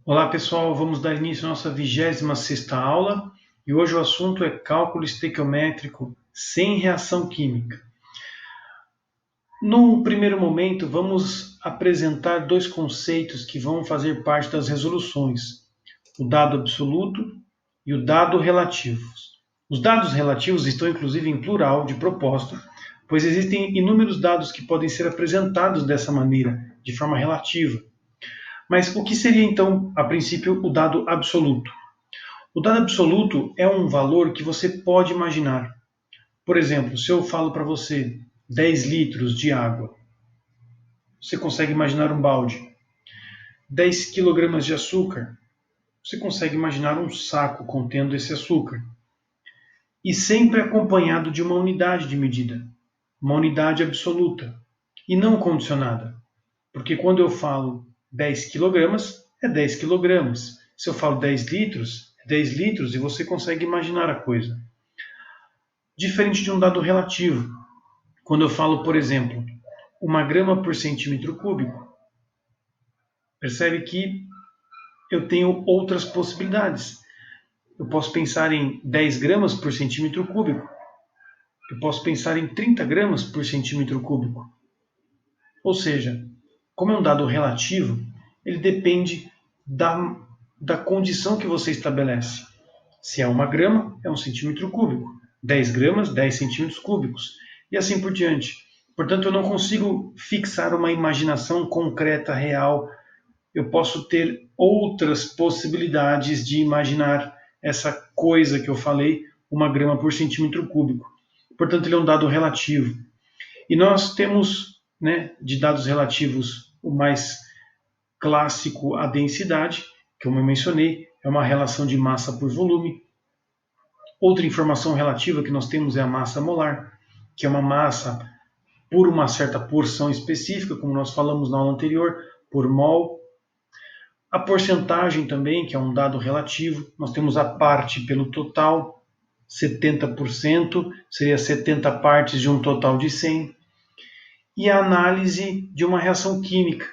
Olá pessoal, vamos dar início à nossa 26ª aula e hoje o assunto é cálculo estequiométrico sem reação química. No primeiro momento, vamos apresentar dois conceitos que vão fazer parte das resoluções: o dado absoluto e o dado relativo. Os dados relativos estão inclusive em plural de propósito, pois existem inúmeros dados que podem ser apresentados dessa maneira, de forma relativa. Mas o que seria então, a princípio, o dado absoluto? O dado absoluto é um valor que você pode imaginar. Por exemplo, se eu falo para você 10 litros de água, você consegue imaginar um balde. 10 quilogramas de açúcar, você consegue imaginar um saco contendo esse açúcar. E sempre acompanhado de uma unidade de medida, uma unidade absoluta, e não condicionada. Porque quando eu falo 10 quilogramas, é 10 quilogramas. Se eu falo 10 litros, é 10 litros e você consegue imaginar a coisa. Diferente de um dado relativo. Quando eu falo, por exemplo, 1 grama por centímetro cúbico, percebe que eu tenho outras possibilidades. Eu posso pensar em 10 gramas por centímetro cúbico. Eu posso pensar em 30 gramas por centímetro cúbico. Ou seja, como é um dado relativo, ele depende da condição que você estabelece. Se é 1 grama, é 1 centímetro cúbico. 10 gramas, 10 centímetros cúbicos. E assim por diante. Portanto, eu não consigo fixar uma imaginação concreta, real. Eu posso ter outras possibilidades de imaginar essa coisa que eu falei, 1 grama por centímetro cúbico. Portanto, ele é um dado relativo. E nós temos, de dados relativos, o mais clássico, a densidade, que como eu mencionei, é uma relação de massa por volume. Outra informação relativa que nós temos é a massa molar, que é uma massa por uma certa porção específica, como nós falamos na aula anterior, por mol. A porcentagem também, que é um dado relativo, nós temos a parte pelo total, 70% seria 70 partes de um total de 100. E a análise de uma reação química,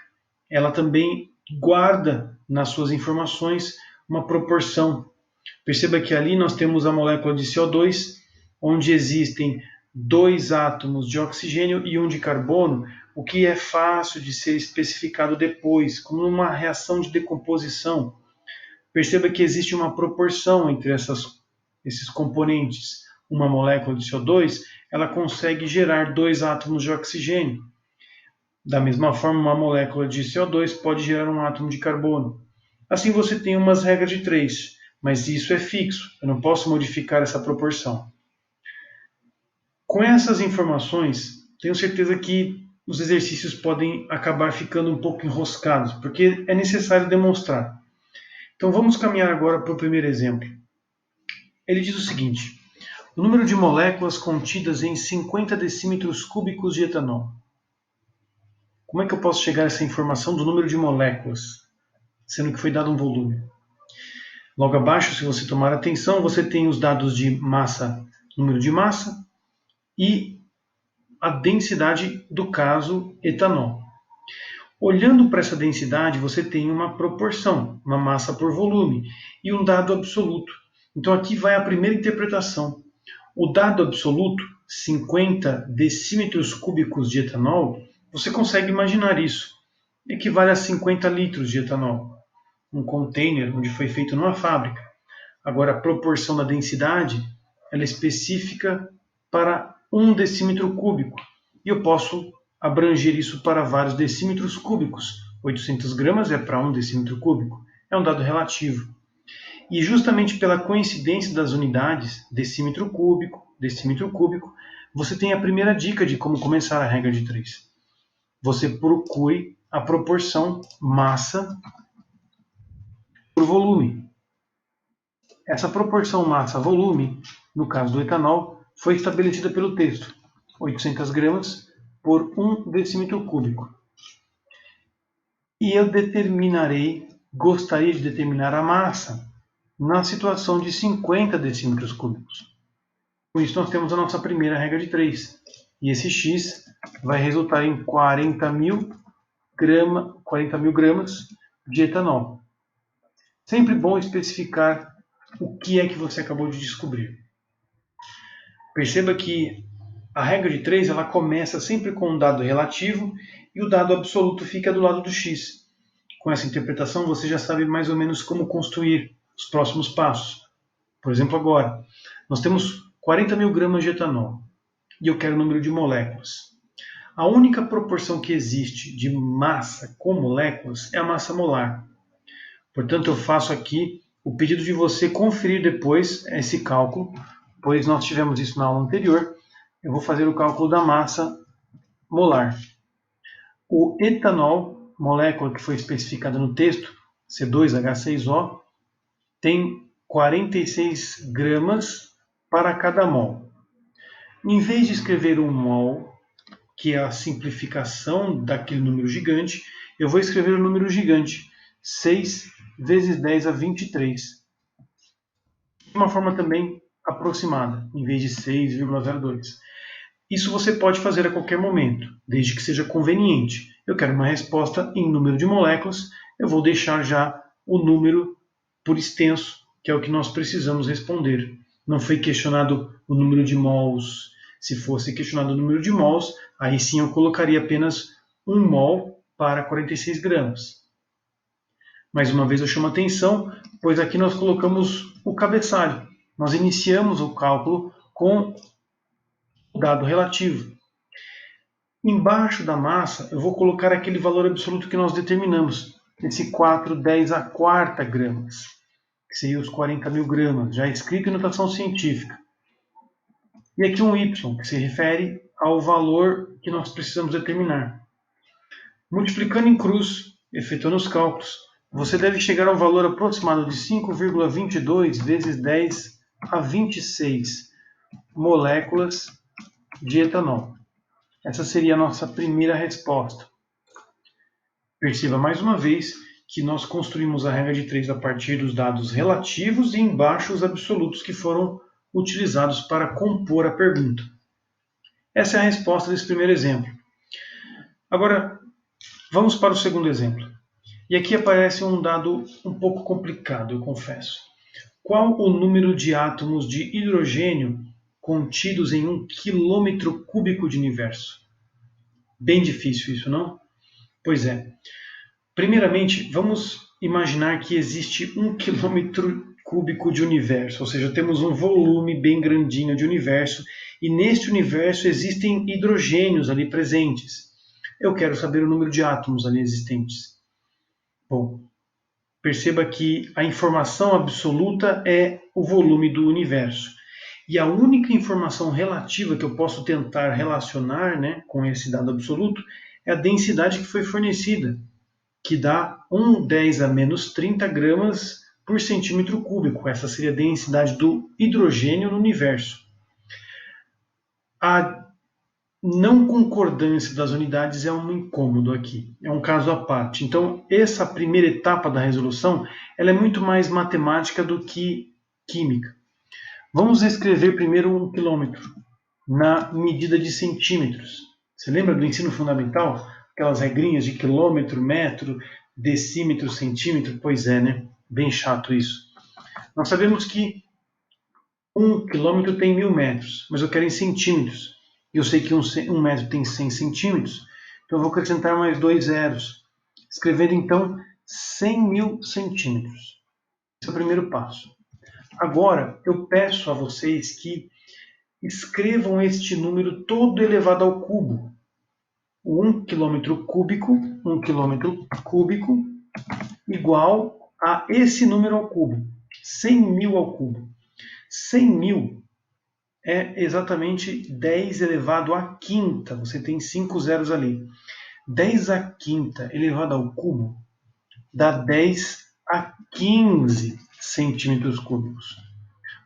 ela também guarda nas suas informações uma proporção. Perceba que ali nós temos a molécula de CO2, onde existem 2 átomos de oxigênio e 1 de carbono, o que é fácil de ser especificado depois, como uma reação de decomposição. Perceba que existe uma proporção entre esses componentes. Uma molécula de CO2, ela consegue gerar 2 átomos de oxigênio. Da mesma forma, uma molécula de CO2 pode gerar um átomo de carbono. Assim você tem umas regras de 3, mas isso é fixo, eu não posso modificar essa proporção. Com essas informações, tenho certeza que os exercícios podem acabar ficando um pouco enroscados, porque é necessário demonstrar. Então vamos caminhar agora para o primeiro exemplo. Ele diz o seguinte: o número de moléculas contidas em 50 decímetros cúbicos de etanol. Como é que eu posso chegar a essa informação do número de moléculas, sendo que foi dado um volume? Logo abaixo, se você tomar atenção, você tem os dados de massa, número de massa, e a densidade do caso etanol. Olhando para essa densidade, você tem uma proporção, uma massa por volume, e um dado absoluto. Então aqui vai a primeira interpretação. O dado absoluto, 50 decímetros cúbicos de etanol, você consegue imaginar isso. Equivale a 50 litros de etanol. Um container onde foi feito numa fábrica. Agora, a proporção da densidade ela é específica para 1 decímetro cúbico. E eu posso abranger isso para vários decímetros cúbicos. 800 gramas é para 1 decímetro cúbico. É um dado relativo. E justamente pela coincidência das unidades, decímetro cúbico, você tem a primeira dica de como começar a regra de 3. Você procure a proporção massa por volume. Essa proporção massa-volume, no caso do etanol, foi estabelecida pelo texto, 800 gramas por 1 decímetro cúbico. E eu gostaria de determinar a massa na situação de 50 decímetros cúbicos. Com isso, nós temos a nossa primeira regra de 3. E esse X vai resultar em 40 mil gramas de etanol. Sempre bom especificar o que é que você acabou de descobrir. Perceba que a regra de 3 ela começa sempre com um dado relativo e o dado absoluto fica do lado do x. Com essa interpretação, você já sabe mais ou menos como construir os próximos passos. Por exemplo, agora, nós temos 40 mil gramas de etanol e eu quero o número de moléculas. A única proporção que existe de massa com moléculas é a massa molar. Portanto, eu faço aqui o pedido de você conferir depois esse cálculo, pois nós tivemos isso na aula anterior. Eu vou fazer o cálculo da massa molar. O etanol, molécula que foi especificada no texto, C2H6O, tem 46 gramas para cada mol. Em vez de escrever um mol, que é a simplificação daquele número gigante, eu vou escrever o número gigante, 6 vezes 10 a 23. De uma forma também aproximada, em vez de 6,02. Isso você pode fazer a qualquer momento, desde que seja conveniente. Eu quero uma resposta em número de moléculas, eu vou deixar já o número por extenso, que é o que nós precisamos responder. Não foi questionado o número de mols. Se fosse questionado o número de mols, aí sim eu colocaria apenas 1 mol para 46 gramas. Mais uma vez eu chamo a atenção, pois aqui nós colocamos o cabeçalho. Nós iniciamos o cálculo com o dado relativo. Embaixo da massa eu vou colocar aquele valor absoluto que nós determinamos, esse 4/10 a quarta gramas, que seria os 40 mil gramas, já escrito em notação científica. E aqui um y, que se refere ao valor que nós precisamos determinar. Multiplicando em cruz, efetuando os cálculos, você deve chegar a um valor aproximado de 5,22 vezes 10 a 26 moléculas de etanol. Essa seria a nossa primeira resposta. Perceba mais uma vez que nós construímos a regra de 3 a partir dos dados relativos e embaixo os absolutos que foram utilizados para compor a pergunta. Essa é a resposta desse primeiro exemplo. Agora, vamos para o segundo exemplo. E aqui aparece um dado um pouco complicado, eu confesso. Qual o número de átomos de hidrogênio contidos em 1 quilômetro cúbico de universo? Bem difícil isso, não? Pois é. Primeiramente, vamos imaginar que existe 1 quilômetro cúbico de universo, ou seja, temos um volume bem grandinho de universo, e neste universo existem hidrogênios ali presentes. Eu quero saber o número de átomos ali existentes. Bom, perceba que a informação absoluta é o volume do universo. E a única informação relativa que eu posso tentar relacionar, com esse dado absoluto é a densidade que foi fornecida, que dá 1/10 a menos 30 gramas por centímetro cúbico. Essa seria a densidade do hidrogênio no universo. A não concordância das unidades é um incômodo aqui, é um caso à parte. Então, essa primeira etapa da resolução ela é muito mais matemática do que química. Vamos escrever primeiro 1 quilômetro na medida de centímetros. Você lembra do ensino fundamental? Aquelas regrinhas de quilômetro, metro, decímetro, centímetro? Pois é, né? Bem chato isso. Nós sabemos que 1 quilômetro tem 1000 metros, mas eu quero em centímetros. Eu sei que um metro tem 100 centímetros, então eu vou acrescentar mais 2 zeros, escrevendo então 100 mil centímetros. Esse é o primeiro passo. Agora, eu peço a vocês que escrevam este número todo elevado ao cubo. O 1 quilômetro cúbico, igual a esse número ao cubo, 100 mil ao cubo. 100 mil é exatamente 10 elevado à quinta, você tem 5 zeros ali. 10 à quinta elevado ao cubo dá 10 a 15 centímetros cúbicos.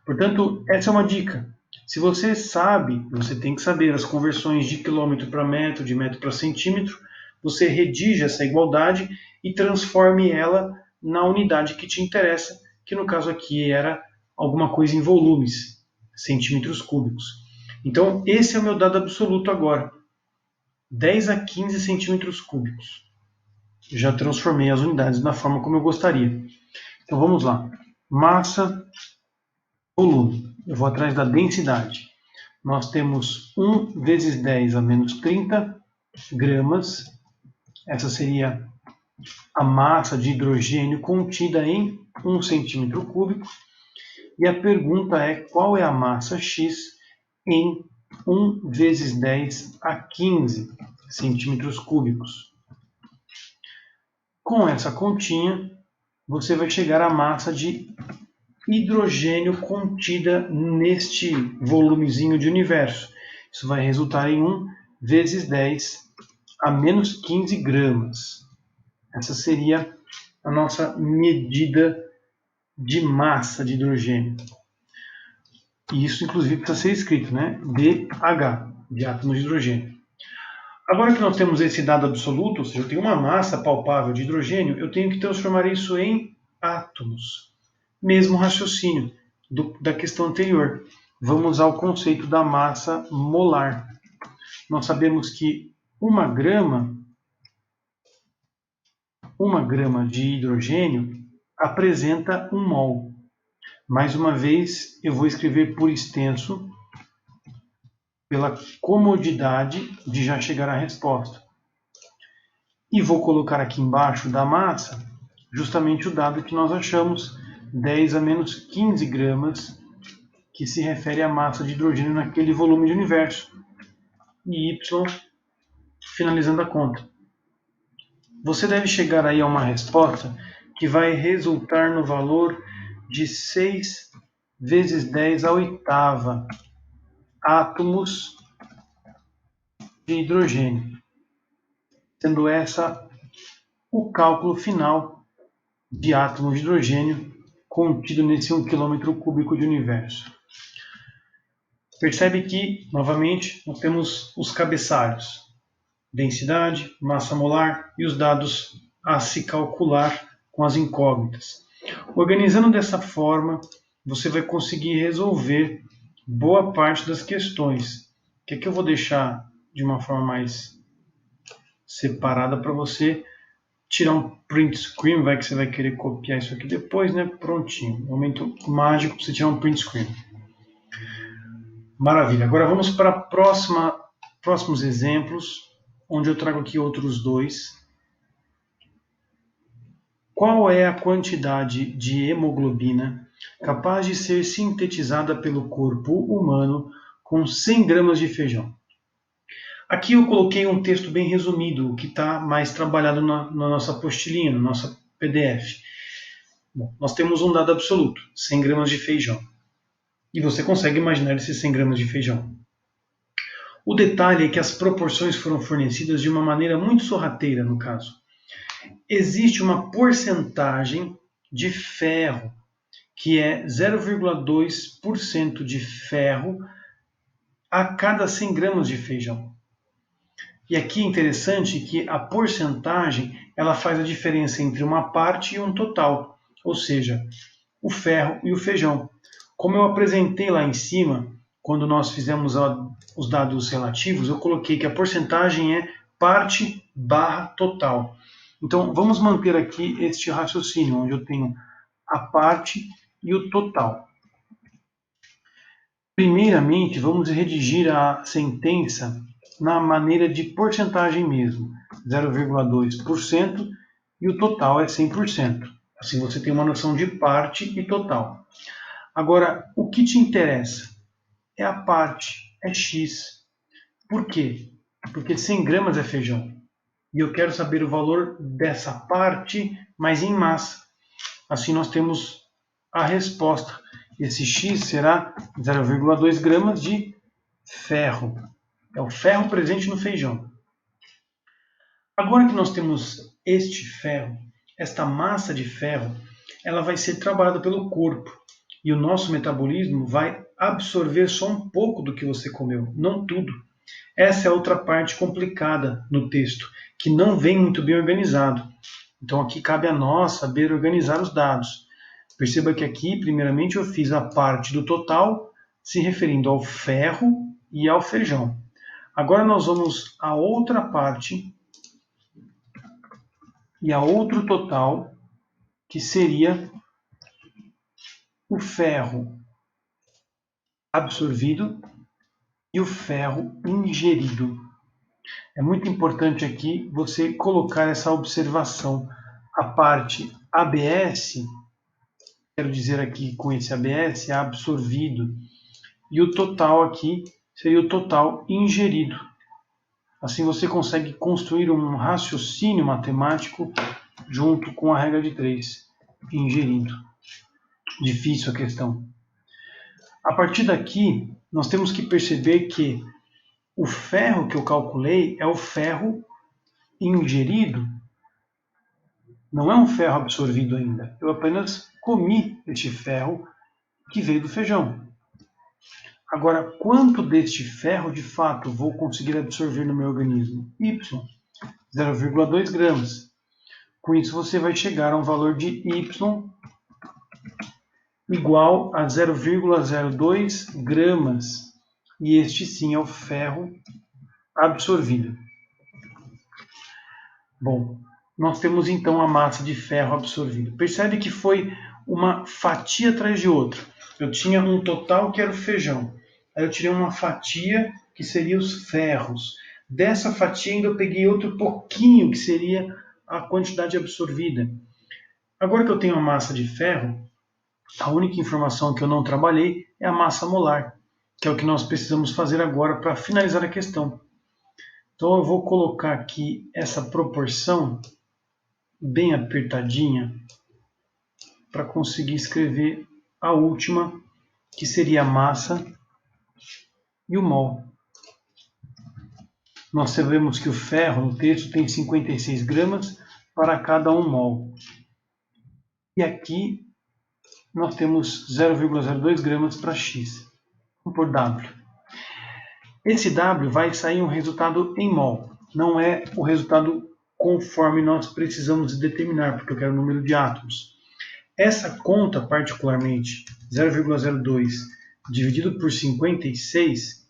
Portanto, essa é uma dica. Se você sabe, você tem que saber as conversões de quilômetro para metro, de metro para centímetro, você redige essa igualdade e transforme ela na unidade que te interessa, que no caso aqui era alguma coisa em volumes, centímetros cúbicos. Então, esse é o meu dado absoluto agora. 10 a 15 centímetros cúbicos. Já transformei as unidades na forma como eu gostaria. Então vamos lá. Massa, volume. Eu vou atrás da densidade. Nós temos 1 vezes 10 a menos 30 gramas. Essa seria a massa de hidrogênio contida em 1 centímetro cúbico. E a pergunta é qual é a massa X em 1 vezes 10 a 15 centímetros cúbicos. Com essa continha, você vai chegar à massa de hidrogênio contida neste volumezinho de universo. Isso vai resultar em 1 vezes 10 a menos 15 gramas. Essa seria a nossa medida de massa de hidrogênio. E isso, inclusive, precisa ser escrito, né? DH, de átomos de hidrogênio. Agora que nós temos esse dado absoluto, ou seja, eu tenho uma massa palpável de hidrogênio, eu tenho que transformar isso em átomos. Mesmo raciocínio da questão anterior. Vamos ao conceito da massa molar. Nós sabemos que uma grama de hidrogênio apresenta 1 mol. Mais uma vez, eu vou escrever por extenso, pela comodidade de já chegar à resposta. E vou colocar aqui embaixo da massa justamente o dado que nós achamos, 10 a menos 15 gramas, que se refere à massa de hidrogênio naquele volume de universo. E Y finalizando a conta. Você deve chegar aí a uma resposta que vai resultar no valor de 6 vezes 10 à oitava átomos de hidrogênio, sendo essa o cálculo final de átomos de hidrogênio contido nesse 1 km³ de universo. Percebe que, novamente, nós temos os cabeçalhos: densidade, massa molar e os dados a se calcular com as incógnitas. Organizando dessa forma, você vai conseguir resolver boa parte das questões, que aqui eu vou deixar de uma forma mais separada para você tirar um print screen, vai que você vai querer copiar isso aqui depois, né? Prontinho, momento mágico para você tirar um print screen. Maravilha, agora vamos para próximos exemplos, onde eu trago aqui outros dois. Qual é a quantidade de hemoglobina capaz de ser sintetizada pelo corpo humano com 100 gramas de feijão? Aqui eu coloquei um texto bem resumido, que está mais trabalhado na nossa apostilinha, no nosso PDF. Bom, nós temos um dado absoluto, 100 gramas de feijão. E você consegue imaginar esses 100 gramas de feijão. O detalhe é que as proporções foram fornecidas de uma maneira muito sorrateira, no caso. Existe uma porcentagem de ferro, que é 0,2% de ferro a cada 100 gramas de feijão. E aqui é interessante que a porcentagem ela faz a diferença entre uma parte e um total, ou seja, o ferro e o feijão. Como eu apresentei lá em cima, quando nós fizemos os dados relativos, eu coloquei que a porcentagem é parte barra total. Então, vamos manter aqui este raciocínio, onde eu tenho a parte e o total. Primeiramente, vamos redigir a sentença na maneira de porcentagem mesmo, 0,2%, e o total é 100%. Assim você tem uma noção de parte e total. Agora, o que te interessa é a parte, é X. Por quê? Porque 100 gramas é feijão. E eu quero saber o valor dessa parte, mas em massa. Assim nós temos a resposta. Esse X será 0,2 gramas de ferro. É o ferro presente no feijão. Agora que nós temos este ferro, esta massa de ferro, ela vai ser trabalhada pelo corpo. E o nosso metabolismo vai absorver só um pouco do que você comeu, não tudo. Essa é outra parte complicada no texto, que não vem muito bem organizado. Então aqui cabe a nós saber organizar os dados. Perceba que aqui, primeiramente, eu fiz a parte do total, se referindo ao ferro e ao feijão. Agora nós vamos à outra parte e a outro total, que seria o ferro absorvido e o ferro ingerido. É muito importante aqui você colocar essa observação. A parte ABS, quero dizer aqui com esse ABS, é absorvido, e o total aqui seria o total ingerido. Assim você consegue construir um raciocínio matemático junto com a regra de 3, ingerido. Difícil a questão. A partir daqui, nós temos que perceber que o ferro que eu calculei é o ferro ingerido, não é um ferro absorvido ainda. Eu apenas comi este ferro que veio do feijão. Agora, quanto deste ferro de fato vou conseguir absorver no meu organismo? Y, 0,2 gramas. Com isso você vai chegar a um valor de Y igual a 0,02 gramas. E este sim é o ferro absorvido. Bom, nós temos então a massa de ferro absorvida. Percebe que foi uma fatia atrás de outra. Eu tinha um total que era o feijão. Aí eu tirei uma fatia que seria os ferros. Dessa fatia ainda eu peguei outro pouquinho que seria a quantidade absorvida. Agora que eu tenho a massa de ferro, a única informação que eu não trabalhei é a massa molar, que é o que nós precisamos fazer agora para finalizar a questão. Então eu vou colocar aqui essa proporção bem apertadinha para conseguir escrever a última, que seria a massa e o mol. Nós sabemos que o ferro no texto tem 56 gramas para cada 1 mol. E aqui nós temos 0,02 gramas para X. Vamos por W. Esse W vai sair um resultado em mol. Não é o resultado conforme nós precisamos determinar, porque eu quero o número de átomos. Essa conta, particularmente, 0,02 dividido por 56,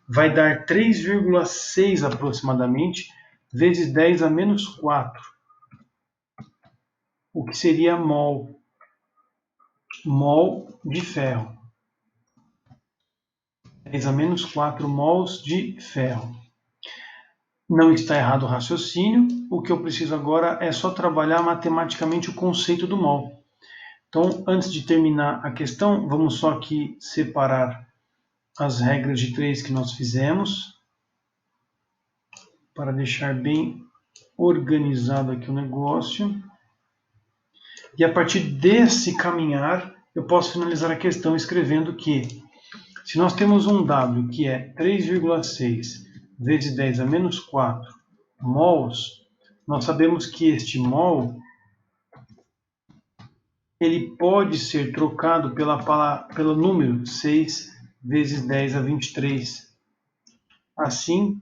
vai dar 3,6 aproximadamente, vezes 10 a menos 4, o que seria mol de ferro. 10 a menos 4 mols de ferro. Não está errado o raciocínio, o que eu preciso agora é só trabalhar matematicamente o conceito do mol. Então, antes de terminar a questão, vamos só aqui separar as regras de 3 que nós fizemos, para deixar bem organizado aqui o negócio. E a partir desse caminhar, eu posso finalizar a questão escrevendo que, se nós temos um W que é 3,6 vezes 10 a menos 4 mols, nós sabemos que este mol ele pode ser trocado pelo número 6 vezes 10 a 23. Assim,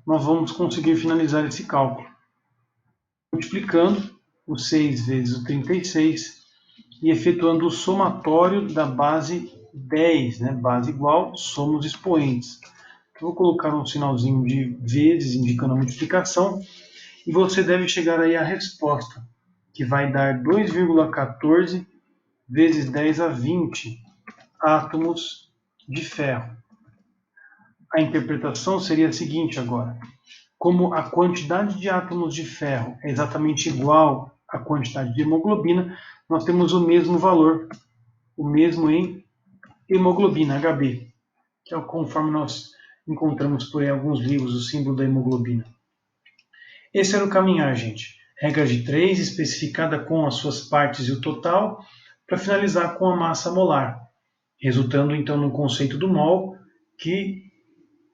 nós vamos conseguir finalizar esse cálculo, multiplicando o 6 vezes o 36 e efetuando o somatório da base 10, né? Base igual, somos expoentes. Eu vou colocar um sinalzinho de vezes indicando a multiplicação e você deve chegar aí à resposta, que vai dar 2,14 vezes 10 a 20 átomos de ferro. A interpretação seria a seguinte agora. Como a quantidade de átomos de ferro é exatamente igual à quantidade de hemoglobina, nós temos o mesmo valor, o mesmo em hemoglobina, Hb, que é conforme nós encontramos por aí alguns livros, o símbolo da hemoglobina. Esse era o caminhar, gente. Regra de 3, especificada com as suas partes e o total, para finalizar com a massa molar, resultando então no conceito do mol, que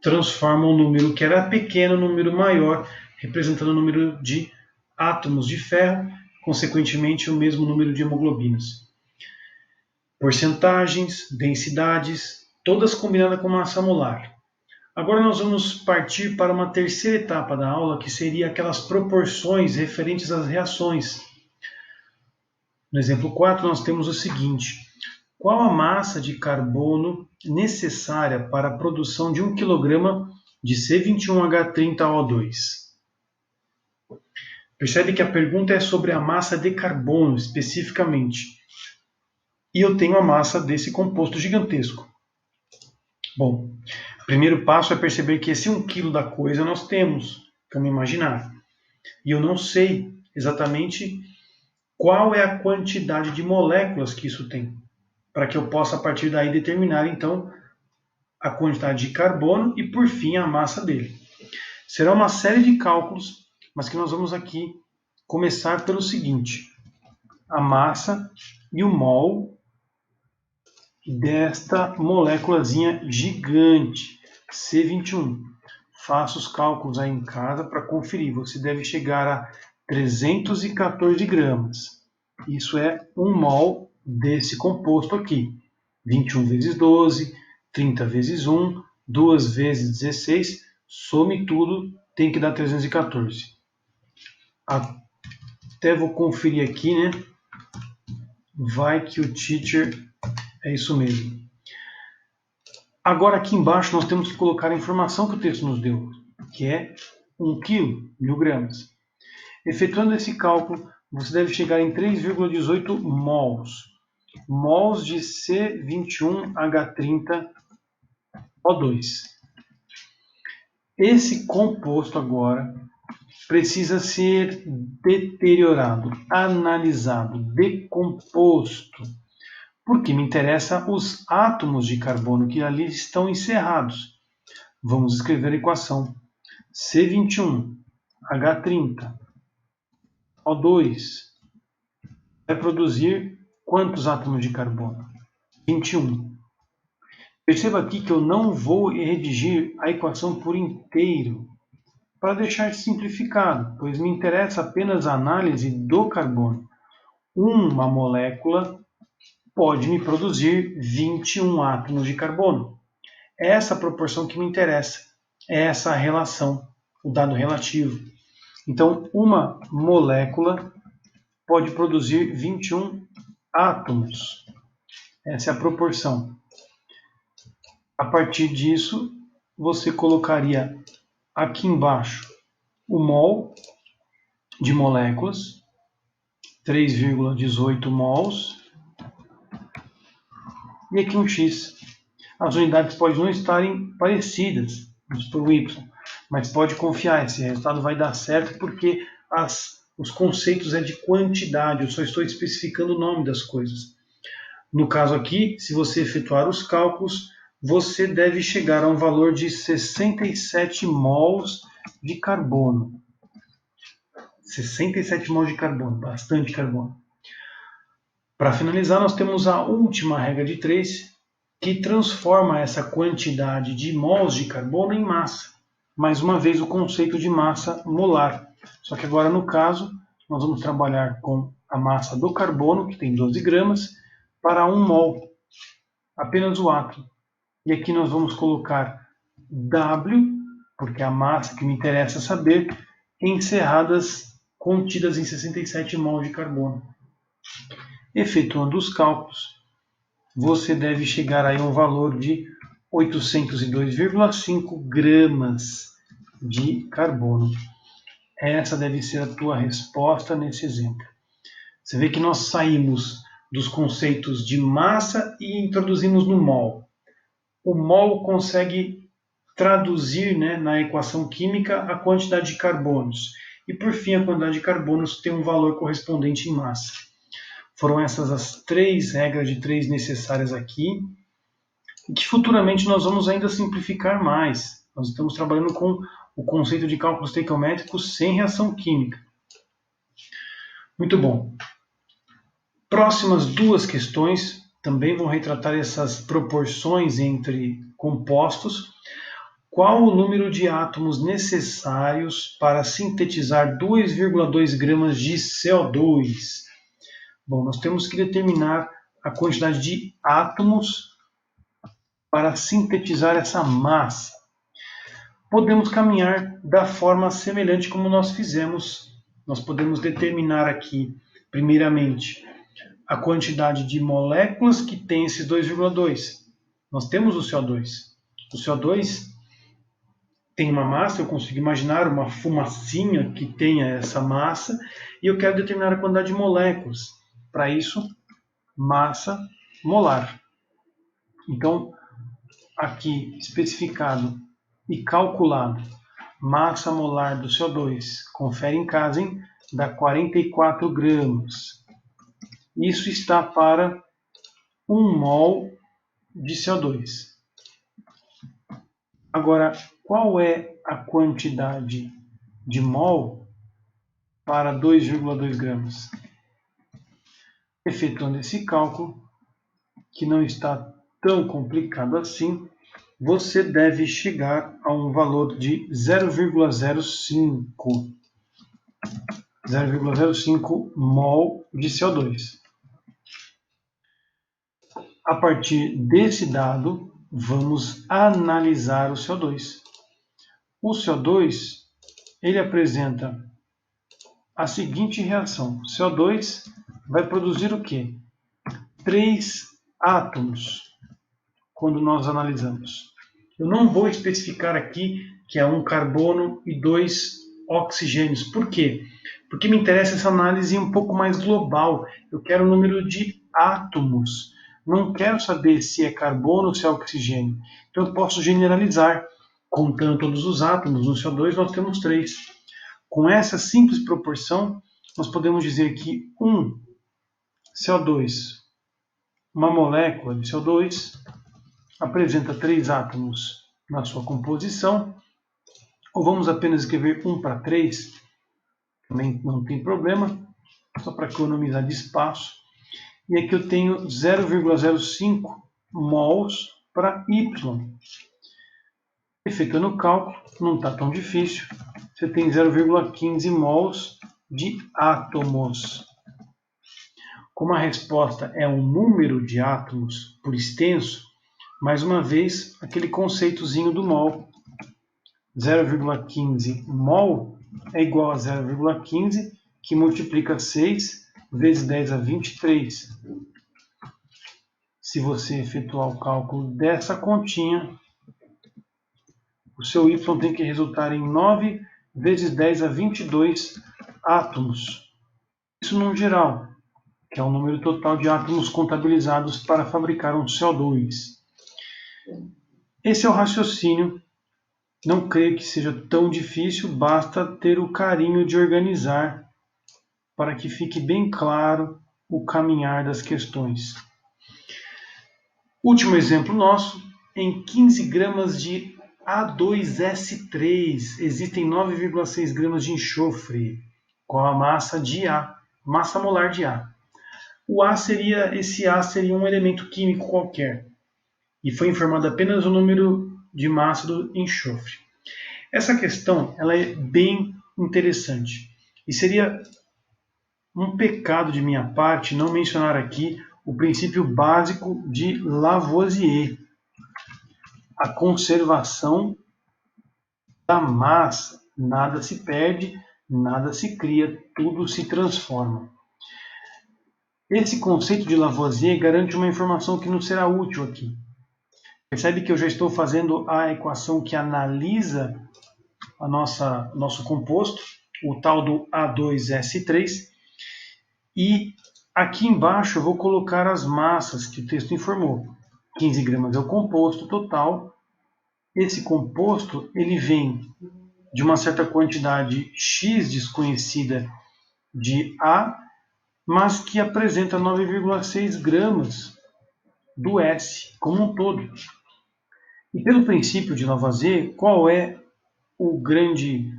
transforma um número que era pequeno num número maior, representando o número de átomos de ferro, consequentemente o mesmo número de hemoglobinas. Porcentagens, densidades, todas combinadas com massa molar. Agora nós vamos partir para uma terceira etapa da aula, que seria aquelas proporções referentes às reações. No exemplo 4, nós temos o seguinte. Qual a massa de carbono necessária para a produção de 1 kg de C21H30O2? Percebe que a pergunta é sobre a massa de carbono, especificamente. e eu tenho a massa desse composto gigantesco. Bom, o primeiro passo é perceber que esse 1 kg da coisa nós temos, vamos imaginar. E eu não sei exatamente qual é a quantidade de moléculas que isso tem, para que eu possa, a partir daí, determinar, então, a quantidade de carbono e, por fim, a massa dele. Será uma série de cálculos, mas que nós vamos aqui começar pelo seguinte: a massa e o mol desta moléculazinha gigante, C21. Faça os cálculos aí em casa para conferir. Você deve chegar a 314 gramas. Isso é 1 mol desse composto aqui. 21 vezes 12, 30 vezes 1, 2 vezes 16, some tudo, tem que dar 314. Até vou conferir aqui, né? Vai que o teacher... É isso mesmo. Agora aqui embaixo nós temos que colocar a informação que o texto nos deu, que é 1 kg, 1000 gramas. Efetuando esse cálculo, você deve chegar em 3,18 mols. Mols de C21H30O2. Esse composto agora precisa ser deteriorado, analisado, decomposto, porque me interessa os átomos de carbono que ali estão encerrados. Vamos escrever a equação. C21H30O2 vai produzir quantos átomos de carbono? 21. Perceba aqui que eu não vou redigir a equação por inteiro, para deixar simplificado, pois me interessa apenas a análise do carbono. Uma molécula pode me produzir 21 átomos de carbono. É essa proporção que me interessa, é essa relação, o dado relativo. Então, uma molécula pode produzir 21 átomos. Essa é a proporção. A partir disso, você colocaria aqui embaixo o mol de moléculas, 3,18 mols, e aqui um x. As unidades podem não estarem parecidas, vamos por y, mas pode confiar, esse resultado vai dar certo porque os conceitos é de quantidade, eu só estou especificando o nome das coisas. No caso aqui, se você efetuar os cálculos, você deve chegar a um valor de 67 mols de carbono. 67 mols de carbono, bastante carbono. Para finalizar, nós temos a última regra de 3, que transforma essa quantidade de mols de carbono em massa. Mais uma vez, o conceito de massa molar. Só que agora, no caso, nós vamos trabalhar com a massa do carbono, que tem 12 gramas, para 1 mol, apenas o átomo. E aqui nós vamos colocar W, porque é a massa que me interessa saber, encerradas, contidas em 67 mols de carbono. Efetuando os cálculos, você deve chegar aí a um valor de 802,5 gramas de carbono. Essa deve ser a tua resposta nesse exemplo. Você vê que nós saímos dos conceitos de massa e introduzimos no mol. O mol consegue traduzir, né, na equação química a quantidade de carbonos. E por fim, a quantidade de carbonos tem um valor correspondente em massa. Foram essas as 3 regras de 3 necessárias aqui, e que futuramente nós vamos ainda simplificar mais. Nós estamos trabalhando com o conceito de cálculos estequiométricos sem reação química. Muito bom. Próximas 2 questões também vão retratar essas proporções entre compostos. Qual o número de átomos necessários para sintetizar 2,2 gramas de CO2? Bom, nós temos que determinar a quantidade de átomos para sintetizar essa massa. Podemos caminhar da forma semelhante como nós fizemos. Nós podemos determinar aqui, primeiramente, a quantidade de moléculas que tem esses 2,2. Nós temos o CO2. O CO2 tem uma massa, eu consigo imaginar uma fumacinha que tenha essa massa, e eu quero determinar a quantidade de moléculas. Para isso, massa molar. Então, aqui especificado e calculado massa molar do CO2. Confere em casa, hein? Dá 44 gramas. Isso está para 1 mol de CO2. Agora, qual é a quantidade de mol para 2,2 gramas? Efetuando esse cálculo, que não está tão complicado assim, você deve chegar a um valor de 0,05 mol de CO2. A partir desse dado, vamos analisar o CO2. O CO2 ele apresenta a seguinte reação. O CO2 vai produzir o quê? 3 átomos quando nós analisamos. Eu não vou especificar aqui que é 1 carbono e 2 oxigênios. Por quê? Porque me interessa essa análise um pouco mais global. Eu quero o número de átomos. Não quero saber se é carbono ou se é oxigênio. Então eu posso generalizar. Contando todos os átomos no CO2, nós temos 3. Com essa simples proporção, nós podemos dizer que um CO2, uma molécula de CO2, apresenta 3 átomos na sua composição. Ou vamos apenas escrever 1 para 3, também não tem problema, só para economizar de espaço. E aqui eu tenho 0,05 mols para Y. Efetuando o cálculo, não está tão difícil. Você tem 0,15 mols de átomos. Como a resposta é um número de átomos por extenso, mais uma vez, aquele conceitozinho do mol. 0,15 mol é igual a 0,15, que multiplica 6 vezes 10 a 23. Se você efetuar o cálculo dessa continha, o seu Y tem que resultar em 9 vezes 10 a 22 átomos. Isso num geral, que é o número total de átomos contabilizados para fabricar um CO2. Esse é o raciocínio. Não creio que seja tão difícil, basta ter o carinho de organizar para que fique bem claro o caminhar das questões. Último exemplo nosso, em 15 gramas de A2S3 existem 9,6 gramas de enxofre, com a massa de A, massa molar de A. Esse A seria um elemento químico qualquer, e foi informado apenas o número de massa do enxofre. Essa questão ela é bem interessante, e seria um pecado de minha parte não mencionar aqui o princípio básico de Lavoisier, a conservação da massa. Nada se perde, nada se cria, tudo se transforma. Esse conceito de Lavoisier garante uma informação que nos será útil aqui. Percebe que eu já estou fazendo a equação que analisa nosso composto, o tal do A2S3, e aqui embaixo eu vou colocar as massas que o texto informou. 15 gramas é o composto total. Esse composto ele vem de uma certa quantidade X desconhecida de A, mas que apresenta 9,6 gramas do S como um todo. E pelo princípio de Lavoisier, qual é o grande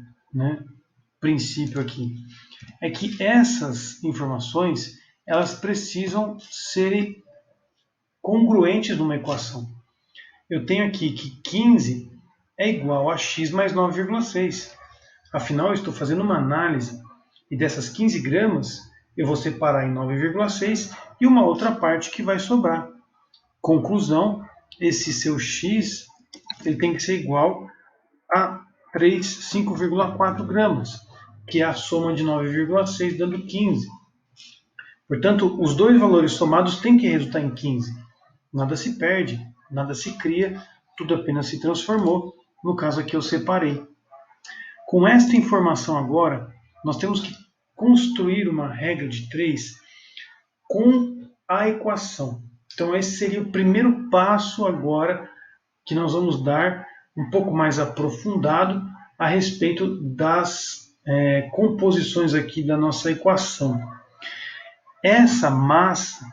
princípio aqui? É que essas informações elas precisam serem congruentes numa equação. Eu tenho aqui que 15 é igual a x mais 9,6. Afinal, eu estou fazendo uma análise e dessas 15 gramas eu vou separar em 9,6 e uma outra parte que vai sobrar. Conclusão, esse seu x ele tem que ser igual a 5,4 gramas, que é a soma de 9,6 dando 15. Portanto, os dois valores somados têm que resultar em 15. Nada se perde, nada se cria, tudo apenas se transformou. No caso aqui eu separei. Com esta informação agora, nós temos que construir uma regra de 3 com a equação. Então esse seria o primeiro passo agora que nós vamos dar um pouco mais aprofundado a respeito das composições aqui da nossa equação. Essa massa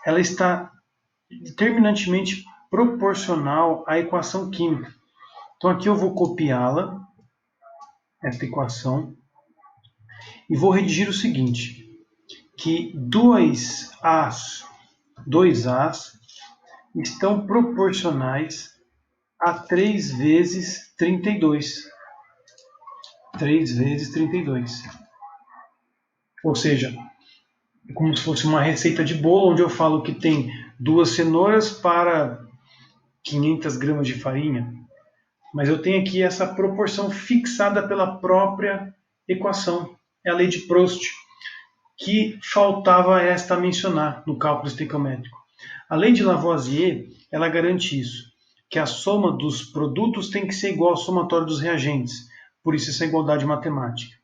ela está determinantemente proporcional à equação química. Então aqui eu vou copiá-la, esta equação, e vou redigir o seguinte, que 2As estão proporcionais a 3 vezes 32. 3 vezes 32. Ou seja, é como se fosse uma receita de bolo, onde eu falo que tem 2 cenouras para 500 gramas de farinha. Mas eu tenho aqui essa proporção fixada pela própria equação. É a lei de Proust, que faltava esta mencionar no cálculo estequiométrico. A lei de Lavoisier, ela garante isso, que a soma dos produtos tem que ser igual ao somatório dos reagentes, por isso essa igualdade matemática.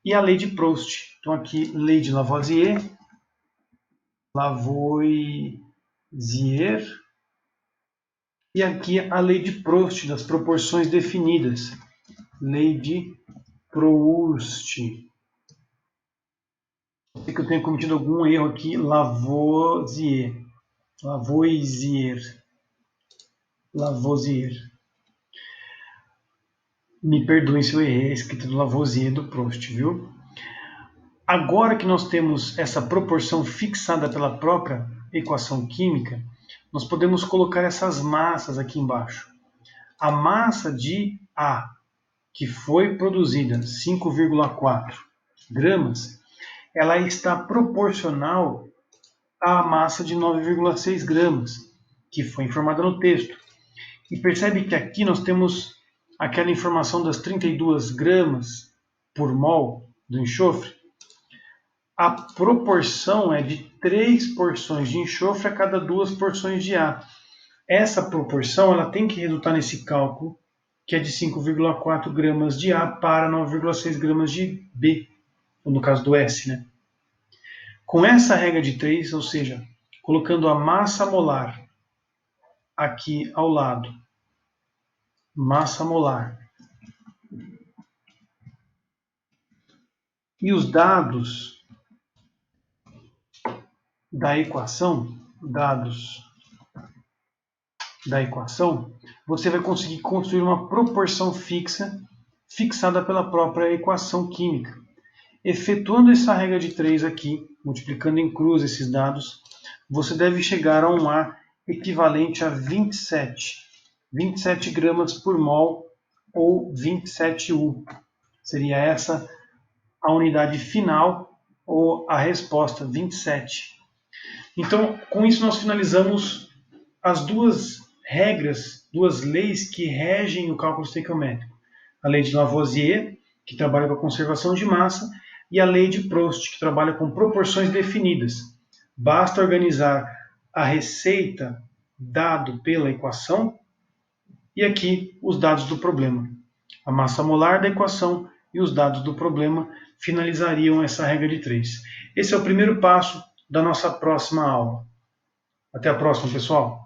E a lei de Proust, então aqui lei de Lavoisier, e aqui a lei de Proust, das proporções definidas, lei de Proust. Sei que eu tenho cometido algum erro aqui, Lavoisier. Me perdoem se eu errei a escrita do Lavoisier do Proust, viu? Agora que nós temos essa proporção fixada pela própria equação química, nós podemos colocar essas massas aqui embaixo. A massa de A, que foi produzida 5,4 gramas, ela está proporcional à massa de 9,6 gramas, que foi informada no texto. E percebe que aqui nós temos aquela informação das 32 gramas por mol do enxofre. A proporção é de 3 porções de enxofre a cada 2 porções de A. Essa proporção ela tem que resultar nesse cálculo, que é de 5,4 gramas de A para 9,6 gramas de B, ou no caso do S, né? Com essa regra de 3, ou seja, colocando a massa molar aqui ao lado, massa molar, e os dados da equação, você vai conseguir construir uma proporção fixada pela própria equação química. Efetuando essa regra de 3 aqui, multiplicando em cruz esses dados, você deve chegar a um A equivalente a 27 gramas por mol, ou 27U. Seria essa a unidade final, ou a resposta, 27. Então, com isso nós finalizamos as duas regras, duas leis que regem o cálculo estequiométrico. A lei de Lavoisier, que trabalha com a conservação de massa, e a lei de Proust, que trabalha com proporções definidas. Basta organizar a receita dado pela equação e aqui os dados do problema. A massa molar da equação e os dados do problema finalizariam essa regra de 3. Esse é o primeiro passo da nossa próxima aula. Até a próxima, pessoal!